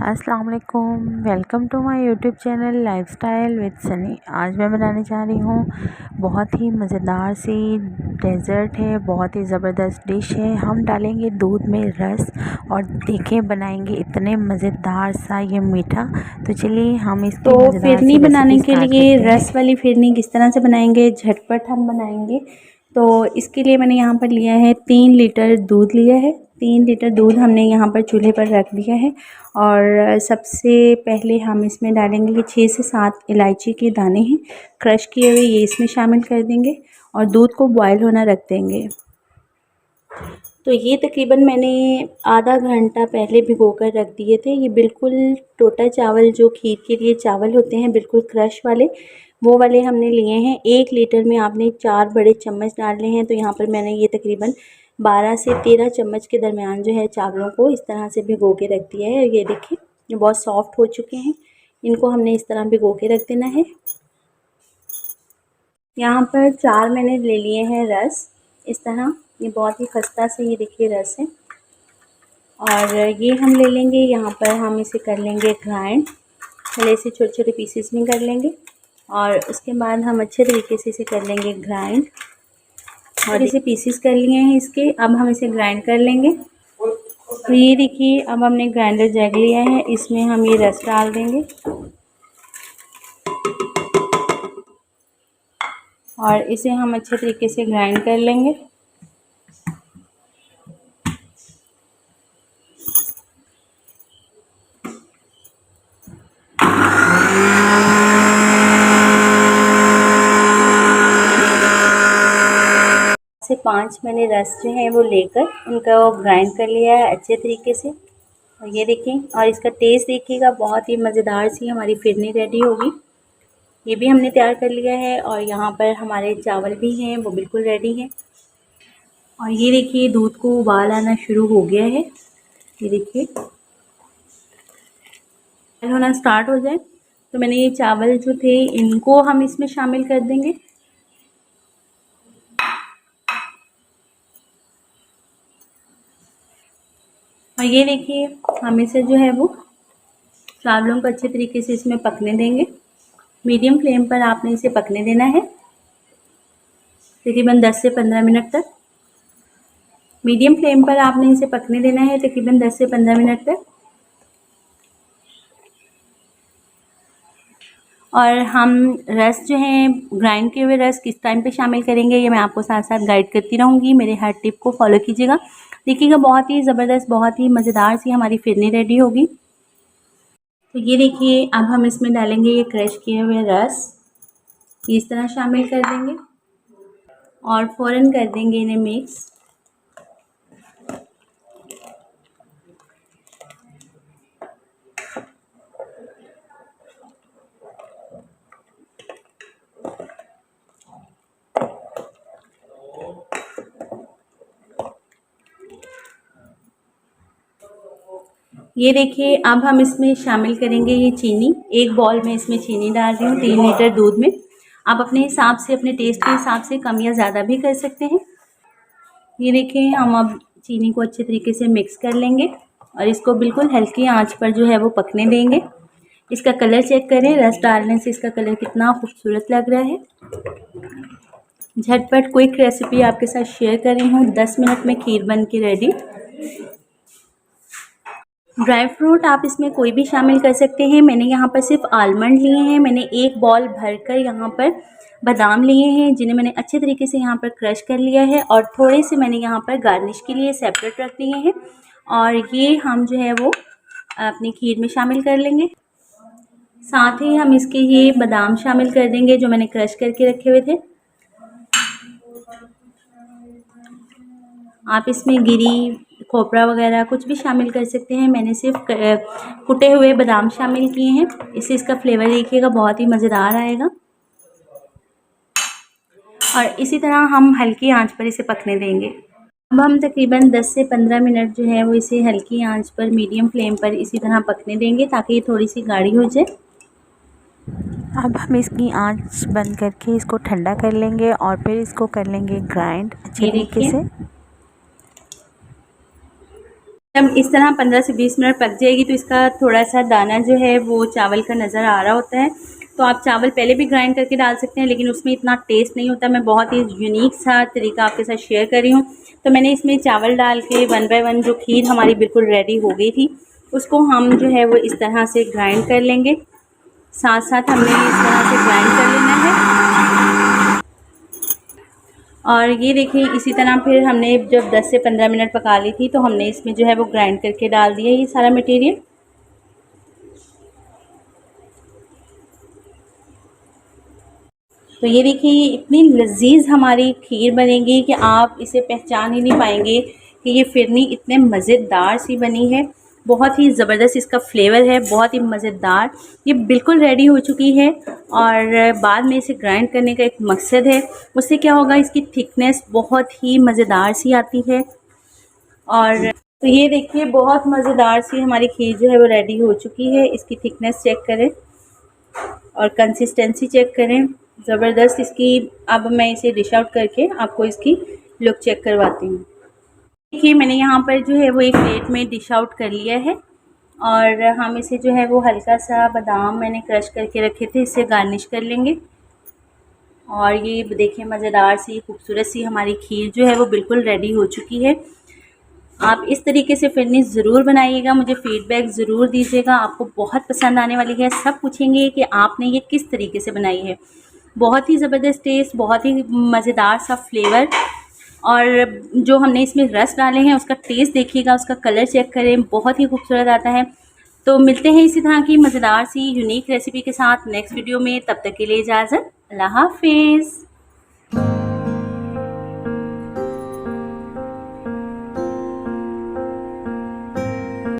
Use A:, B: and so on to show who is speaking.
A: अस्सलाम वालेकुम, welcome to my YouTube channel lifestyle with Sunny. आज मैं बनाने जा रही हूँ बहुत ही मज़ेदार सी डेज़र्ट है, बहुत ही ज़बरदस्त डिश है। हम डालेंगे दूध में रस और देखें बनाएंगे इतने मज़ेदार सा ये मीठा। तो चलिए हम इसकी मज़ेदार सी
B: फिरनी बनाने
A: रेसिपी
B: के
A: स्टार्ट
B: लिए
A: करते हैं।
B: रस वाली फिरनी किस तरह से बनाएंगे, झटपट हम बनाएंगे। तो इसके लिए मैंने यहाँ पर लिया है 3 लीटर दूध लिया है। 3 लीटर दूध हमने यहाँ पर चूल्हे पर रख दिया है। और सबसे पहले हम इसमें डालेंगे कि 6 से 7 इलायची के दाने हैं क्रश किए हुए, ये इसमें शामिल कर देंगे और दूध को बॉयल होना रख देंगे। तो ये तकरीबन मैंने आधा घंटा पहले भिगो कर रख दिए थे। ये बिल्कुल टोटा चावल, जो खीर के लिए चावल होते हैं बिल्कुल क्रश वाले, वो वाले हमने लिए हैं। 1 लीटर में आपने 4 बड़े चम्मच डालने हैं। तो यहाँ पर मैंने ये तकरीबन 12 से 13 चम्मच के दरमियान जो है चावलों को इस तरह से भिगो के रख दिया है। ये देखिए ये बहुत सॉफ्ट हो चुके हैं, इनको हमने इस तरह भिगो के रख देना है। यहाँ पर 4 मैंने ले लिए हैं रस इस तरह, ये बहुत ही खस्ता से ये देखिए रस है। और ये हम ले लेंगे, यहाँ पर हम इसे कर लेंगे ग्राइंड। पहले इसे छोटे छोटे पीसेस में कर लेंगे और उसके बाद हम अच्छे तरीके से इसे कर लेंगे ग्राइंड। और इसे पीसेस कर लिए हैं इसके, अब हम इसे ग्राइंड कर लेंगे। तो ये देखिए अब हमने ग्राइंडर जग लिया है, इसमें हम ये रस डाल देंगे और इसे हम अच्छे तरीके से ग्राइंड कर लेंगे। से 5 मैंने रस जो है वो लेकर उनका वो ग्राइंड कर लिया है अच्छे तरीके से। और ये देखें, और इसका टेस्ट देखिएगा, बहुत ही मज़ेदार सी हमारी फिरनी रेडी होगी। ये भी हमने तैयार कर लिया है और यहाँ पर हमारे चावल भी हैं वो बिल्कुल रेडी हैं। और ये देखिए दूध को उबाल आना शुरू हो गया है। ये देखिए होना स्टार्ट हो जाए तो मैंने ये चावल जो थे इनको हम इसमें शामिल कर देंगे। और ये देखिए हम इसे जो है वो चावलों को अच्छे तरीके से इसमें पकने देंगे। मीडियम फ्लेम पर आपने इसे पकने देना है तकरीबन 10 से 15 मिनट तक। मीडियम फ्लेम पर आपने इसे पकने देना है तकरीबन 10 से 15 मिनट तक। और हम रस जो है ग्राइंड किए हुए रस किस टाइम पे शामिल करेंगे ये मैं आपको साथ साथ गाइड करती रहूँगी। मेरे हर टिप को फॉलो कीजिएगा, देखिएगा बहुत ही ज़बरदस्त, बहुत ही मज़ेदार सी हमारी फिरनी रेडी होगी। तो ये देखिए अब हम इसमें डालेंगे ये क्रश किए हुए रस, इस तरह शामिल कर देंगे और फ़ौरन कर देंगे इन्हें मिक्स। ये देखिए अब हम इसमें शामिल करेंगे ये चीनी। एक बॉल में इसमें चीनी डाल रही हूँ 3 लीटर दूध में। आप अपने हिसाब से, अपने टेस्ट के हिसाब से कम या ज़्यादा भी कर सकते हैं। ये देखिए हम अब चीनी को अच्छे तरीके से मिक्स कर लेंगे और इसको बिल्कुल हल्की आंच पर जो है वो पकने देंगे। इसका कलर चेक करें, रस डालने से इसका कलर कितना खूबसूरत लग रहा है। झटपट क्विक रेसिपी आपके साथ शेयर कर रही हूँ। 10 मिनट में खीर बन के रेडी। ड्राई फ्रूट आप इसमें कोई भी शामिल कर सकते हैं। मैंने यहाँ पर सिर्फ आलमंड लिए हैं। मैंने एक बॉल भरकर यहाँ पर बादाम लिए हैं जिन्हें मैंने अच्छे तरीके से यहाँ पर क्रश कर लिया है और थोड़े से मैंने यहाँ पर गार्निश के लिए सेपरेट रख दिए हैं। और ये हम जो है वो अपनी खीर में शामिल कर लेंगे। साथ ही हम इसके ये बादाम शामिल कर देंगे जो मैंने क्रश करके रखे हुए थे। आप इसमें गिरी, खोपरा वगैरह कुछ भी शामिल कर सकते हैं। मैंने सिर्फ कुटे हुए बादाम शामिल किए हैं, इससे इसका फ्लेवर देखिएगा बहुत ही मज़ेदार आएगा। और इसी तरह हम हल्की आंच पर इसे पकने देंगे। अब हम तकरीबन 10 से 15 मिनट जो है वो इसे हल्की आंच पर, मीडियम फ्लेम पर इसी तरह पकने देंगे ताकि ये थोड़ी सी गाढ़ी हो जाए।
A: अब हम इसकी आंच बंद करके इसको ठंडा कर लेंगे और फिर इसको कर लेंगे ग्राइंड अच्छे तरीके से।
B: जब इस तरह 15 से 20 मिनट पक जाएगी तो इसका थोड़ा सा दाना जो है वो चावल का नज़र आ रहा होता है। तो आप चावल पहले भी ग्राइंड करके डाल सकते हैं, लेकिन उसमें इतना टेस्ट नहीं होता। मैं बहुत ही यूनिक सा तरीका आपके साथ शेयर कर रही हूँ। तो मैंने इसमें चावल डाल के 1 बाय 1 जो खीर हमारी बिल्कुल रेडी हो गई थी, उसको हम जो है वो इस तरह से ग्राइंड कर लेंगे। साथ साथ हमने इस तरह से ग्राइंड कर लेना है। और ये देखिए, इसी तरह फिर हमने जब 10 से 15 मिनट पका ली थी, तो हमने इसमें जो है वो ग्राइंड करके डाल दिया ये सारा मटेरियल। तो ये देखिए, इतनी लजीज हमारी खीर बनेगी कि आप इसे पहचान ही नहीं पाएंगे कि ये फिरनी इतने मज़ेदार सी बनी है। बहुत ही ज़बरदस्त इसका फ्लेवर है, बहुत ही मज़ेदार। ये बिल्कुल रेडी हो चुकी है और बाद में इसे ग्राइंड करने का एक मकसद है। उससे क्या होगा, इसकी थिकनेस बहुत ही मज़ेदार सी आती है। और तो ये देखिए, बहुत मज़ेदार सी हमारी खीर जो है वो रेडी हो चुकी है। इसकी थिकनेस चेक करें और कंसिस्टेंसी चेक करें, ज़बरदस्त इसकी। अब मैं इसे डिश आउट करके आपको इसकी लुक चेक करवाती हूँ। देखिए, मैंने यहाँ पर जो है वो एक प्लेट में डिश आउट कर लिया है और हम इसे जो है वो हल्का सा बादाम मैंने क्रश करके रखे थे, इससे गार्निश कर लेंगे। और ये देखिए, मज़ेदार सी खूबसूरत सी हमारी खीर जो है वो बिल्कुल रेडी हो चुकी है। आप इस तरीके से फिरनी ज़रूर बनाइएगा, मुझे फ़ीडबैक ज़रूर दीजिएगा, आपको बहुत पसंद आने वाली है। सब पूछेंगे कि आपने ये किस तरीके से बनाई है। बहुत ही ज़बरदस्त टेस्ट, बहुत ही मज़ेदार सा फ्लेवर। और जो हमने इसमें रस डाले हैं उसका टेस्ट देखिएगा, उसका कलर चेक करें, बहुत ही खूबसूरत आता है। तो मिलते हैं इसी तरह की मज़ेदार सी यूनिक रेसिपी के साथ नेक्स्ट वीडियो में। तब तक के लिए इजाज़त, अल्लाह हाफिज़।